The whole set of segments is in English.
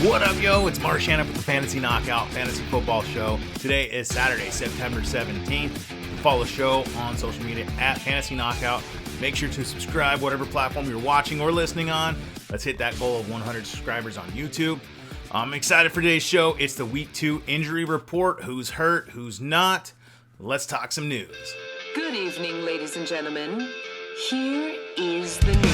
What up, yo? It's Marc with the Fantasy Knockout Fantasy Football Show. Today is Saturday, September 17th. Follow the show on social media at Fantasy Knockout. Make sure to subscribe, whatever platform you're watching or listening on. Let's hit that goal of 100 subscribers on YouTube. I'm excited for today's show. It's the Week 2 injury report. Who's hurt, who's not. Let's talk some news. Good evening, ladies and gentlemen. Here is the news.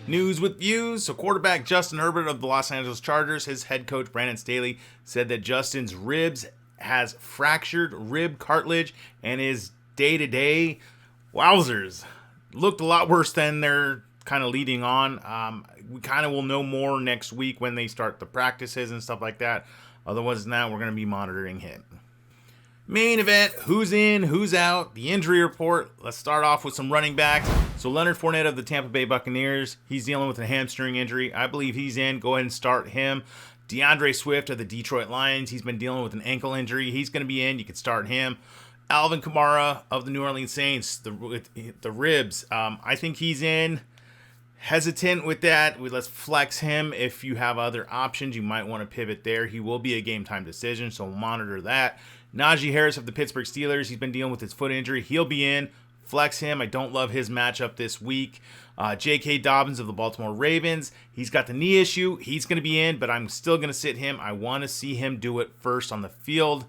News with views. So quarterback Justin Herbert of the Los Angeles Chargers, his head coach Brandon Staley said that Justin's ribs has fractured rib cartilage and his day-to-day wowzers looked a lot worse than they're kind of leading on. We kind of will know more next week when they start the practices and stuff like that. Otherwise than that, we're going to be monitoring him. Main event, who's in, who's out, the injury report. Let's start off with some running backs. So Leonard Fournette of the Tampa Bay Buccaneers, he's dealing with a hamstring injury. I believe he's in. Go ahead and start him. DeAndre Swift of the Detroit Lions, he's been dealing with an ankle injury. He's going to be in. You can start him. Alvin Kamara of the New Orleans Saints, the ribs. I think he's in. Hesitant with that. Let's flex him. If you have other options, you might want to pivot there. He will be a game time decision, so monitor that. Najee Harris of the Pittsburgh Steelers, he's been dealing with his foot injury. He'll be in. Flex him. I don't love his matchup this week. J.K. Dobbins of the Baltimore Ravens, he's got the knee issue. He's going to be in, but I'm still going to sit him. I want to see him do it first on the field.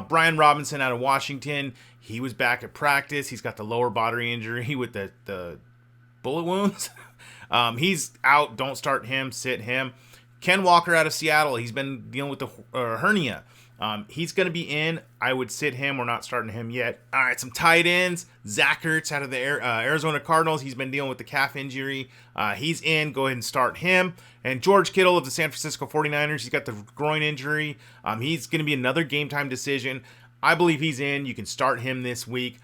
Brian Robinson out of Washington, he was back at practice. He's got the lower body injury with the bullet wounds. He's out. Don't start him. Sit him. Ken Walker out of Seattle, he's been dealing with the hernia. He's going to be in. I would sit him. We're not starting him yet. All right, some tight ends. Zach Ertz out of the Arizona Cardinals. He's been dealing with the calf injury. He's in. Go ahead and start him. And George Kittle of the San Francisco 49ers. He's got the groin injury. He's going to be another game time decision. I believe he's in. You can start him this week.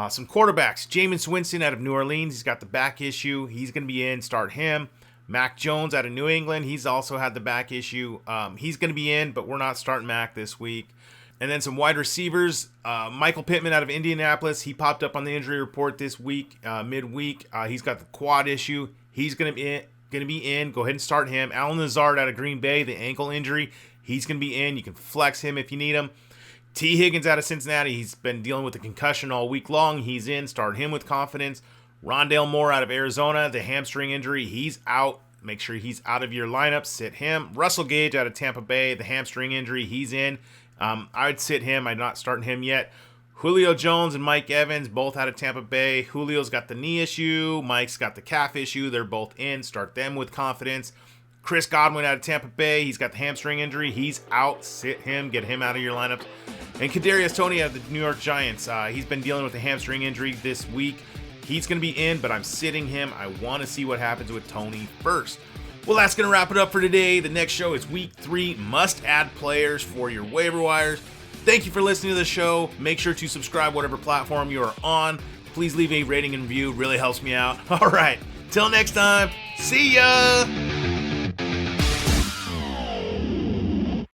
Some quarterbacks. Jameis Winston out of New Orleans. He's got the back issue. He's going to be in. Start him. Mac Jones out of New England, he's also had the back issue. He's going to be in, but we're not starting Mac this week. And then some wide receivers. Michael Pittman out of Indianapolis, he popped up on the injury report this week, midweek. He's got the quad issue. He's going to be in. Go ahead and start him. Allen Lazard out of Green Bay, the ankle injury. He's going to be in. You can flex him if you need him. T. Higgins out of Cincinnati, he's been dealing with a concussion all week long. He's in. Start him with confidence. Rondale Moore out of Arizona, the hamstring injury, he's out. Make sure he's out of your lineup. Sit him. Russell Gage out of Tampa Bay, the hamstring injury, he's in. I would sit him. I'm not starting him yet. Julio Jones and Mike Evans, both out of Tampa Bay. Julio's got the knee issue. Mike's got the calf issue. They're both in. Start them with confidence. Chris Godwin out of Tampa Bay, he's got the hamstring injury. He's out. Sit him. Get him out of your lineup. And Kadarius Toney out of the New York Giants. He's been dealing with a hamstring injury this week. He's going to be in, but I'm sitting him. I want to see what happens with Toney first. Well, that's going to wrap it up for today. The next show is Week 3 must-add players for your waiver wires. Thank you for listening to the show. Make sure to subscribe whatever platform you are on. Please leave a rating and review. It really helps me out. All right. Till next time. See ya.